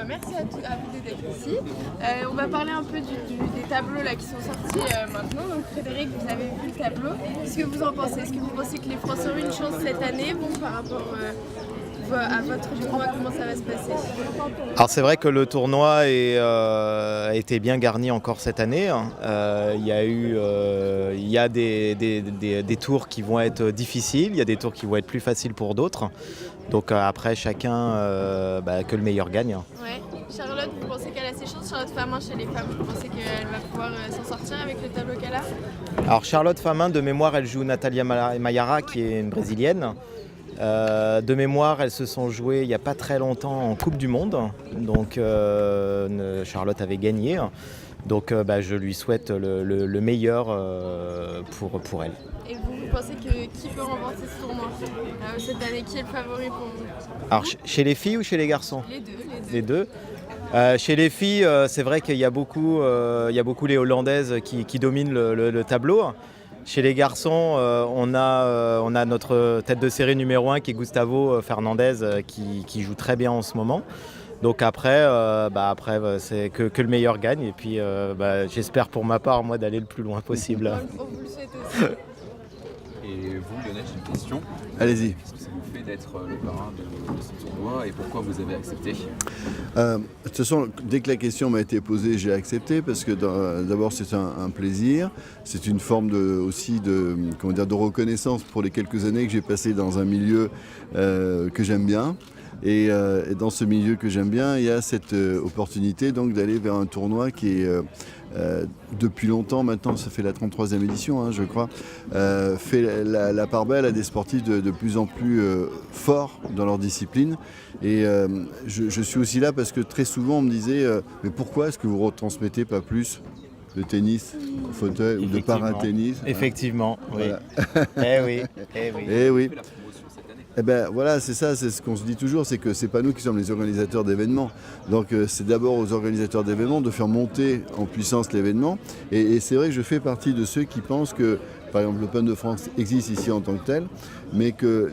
Merci à vous deux d'être ici. On va parler un peu des tableaux là, qui sont sortis maintenant. Donc Frédéric, vous avez vu le tableau. Qu'est-ce que vous en pensez? Est-ce que vous pensez que les Français ont une chance cette année par rapport à votre tournoi? Comment ça va se passer? Alors c'est vrai que le tournoi a été bien garni encore cette année. Il y a des tours qui vont être difficiles, il y a des tours qui vont être plus faciles pour d'autres. Donc après chacun que le meilleur gagne. Ouais. Charlotte, vous pensez qu'elle a ses chances? Charlotte Famin chez les femmes, vous pensez qu'elle va pouvoir s'en sortir avec le tableau qu'elle a? Alors Charlotte Famin, de mémoire, elle joue Natalia Mayara qui est une brésilienne. De mémoire, elles se sont jouées il n'y a pas très longtemps en Coupe du Monde. Donc Charlotte avait gagné. Donc je lui souhaite le meilleur pour elle. Et vous pensez qui peut remporter ce tournoi cette année? Qui est le favori pour vous? Alors chez les filles ou chez les garçons? Les deux. Chez les filles, c'est vrai qu'il y a beaucoup les Hollandaises qui dominent le tableau. Chez les garçons, on a notre tête de série numéro 1 qui est Gustavo Fernandez qui joue très bien en ce moment. Donc après, c'est que le meilleur gagne. Et puis j'espère pour ma part, moi, d'aller le plus loin possible. On vous le souhaite aussi. Et vous, Lionel, j'ai une question. Allez-y. Qu'est-ce que ça vous fait d'être le parrain de ce tournoi et pourquoi vous avez accepté? De toute façon, dès que la question m'a été posée, j'ai accepté parce que d'abord c'est un plaisir, c'est une forme aussi de reconnaissance pour les quelques années que j'ai passées dans un milieu que j'aime bien. Et dans ce milieu que j'aime bien, il y a cette opportunité donc d'aller vers un tournoi qui est depuis longtemps maintenant, ça fait la 33e édition je crois, fait la part belle à des sportifs de plus en plus forts dans leur discipline. Et je suis aussi là parce que très souvent on me disait mais pourquoi est-ce que vous retransmettez pas plus de tennis au fauteuil ou de paratennis? Effectivement, oui. Voilà. Eh oui. Eh ben voilà, c'est ça, c'est ce qu'on se dit toujours, c'est que c'est pas nous qui sommes les organisateurs d'événements. Donc c'est d'abord aux organisateurs d'événements de faire monter en puissance l'événement. Et c'est vrai que je fais partie de ceux qui pensent que, par exemple, l'Open de France existe ici en tant que tel, mais que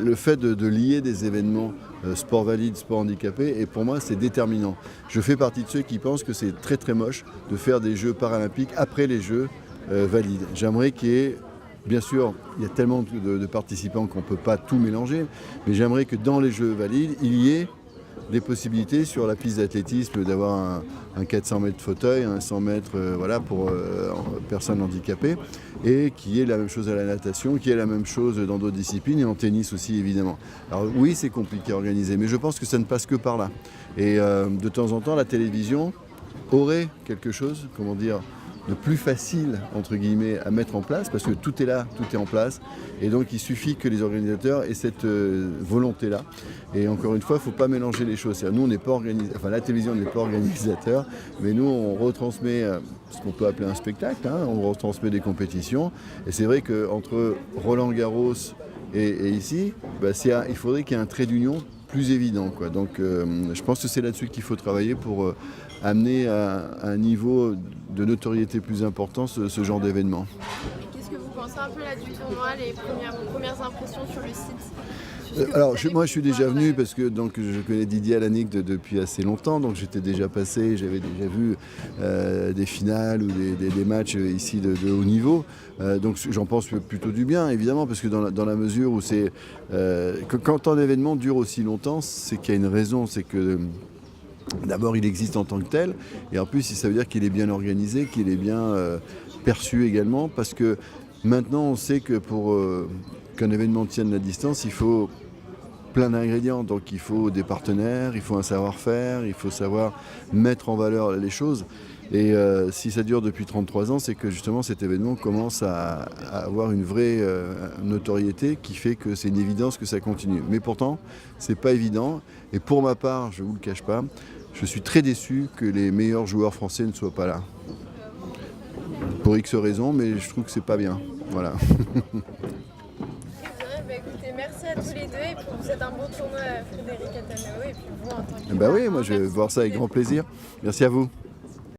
le fait de lier des événements sport valide, sport handicapé, et pour moi c'est déterminant. Je fais partie de ceux qui pensent que c'est très très moche de faire des Jeux paralympiques après les Jeux valides. J'aimerais qu'il y ait, bien sûr, il y a tellement de participants qu'on ne peut pas tout mélanger, mais j'aimerais que dans les Jeux valides, il y ait des possibilités sur la piste d'athlétisme d'avoir un 400 mètres fauteuil, un 100 mètres pour personnes handicapées, et qu'il y ait la même chose à la natation, qu'il y ait la même chose dans d'autres disciplines, et en tennis aussi évidemment. Alors oui, c'est compliqué à organiser, mais je pense que ça ne passe que par là. Et de temps en temps, la télévision aurait quelque chose, de plus facile, entre guillemets, à mettre en place, parce que tout est là, tout est en place. Et donc, il suffit que les organisateurs aient cette volonté-là. Et encore une fois, il ne faut pas mélanger les choses. Nous, on n'est pas la télévision n'est pas organisateur, mais nous, on retransmet ce qu'on peut appeler un spectacle, on retransmet des compétitions. Et c'est vrai qu'entre Roland-Garros et ici, il faudrait qu'il y ait un trait d'union plus évident, quoi. Donc je pense que c'est là-dessus qu'il faut travailler pour amener à un niveau de notoriété plus important ce genre d'événement. Qu'est-ce que vous pensez un peu là du tournoi, vos premières impressions sur le site? Alors moi je suis déjà venu parce que je connais Didier Alanic depuis assez longtemps, donc j'étais déjà passé, j'avais déjà vu des finales ou des matchs ici de haut niveau, donc j'en pense plutôt du bien évidemment, parce que dans la mesure où c'est quand un événement dure aussi longtemps, c'est qu'il y a une raison, c'est que d'abord il existe en tant que tel, et en plus ça veut dire qu'il est bien organisé, qu'il est bien perçu également, parce que maintenant on sait que pour qu'un événement tienne la distance, il faut plein d'ingrédients, donc il faut des partenaires, il faut un savoir-faire, il faut savoir mettre en valeur les choses. Et si ça dure depuis 33 ans, c'est que justement cet événement commence à avoir une vraie notoriété qui fait que c'est une évidence que ça continue. Mais pourtant, c'est pas évident. Et pour ma part, je ne vous le cache pas, je suis très déçu que les meilleurs joueurs français ne soient pas là. Pour X raisons, mais je trouve que c'est pas bien. Voilà. Écoutez, merci à tous les deux, et puis vous êtes un bon tournoi, Frédéric Atanao, et puis vous en tant que... Oui, moi je vais voir ça avec grand plaisir. Merci à vous.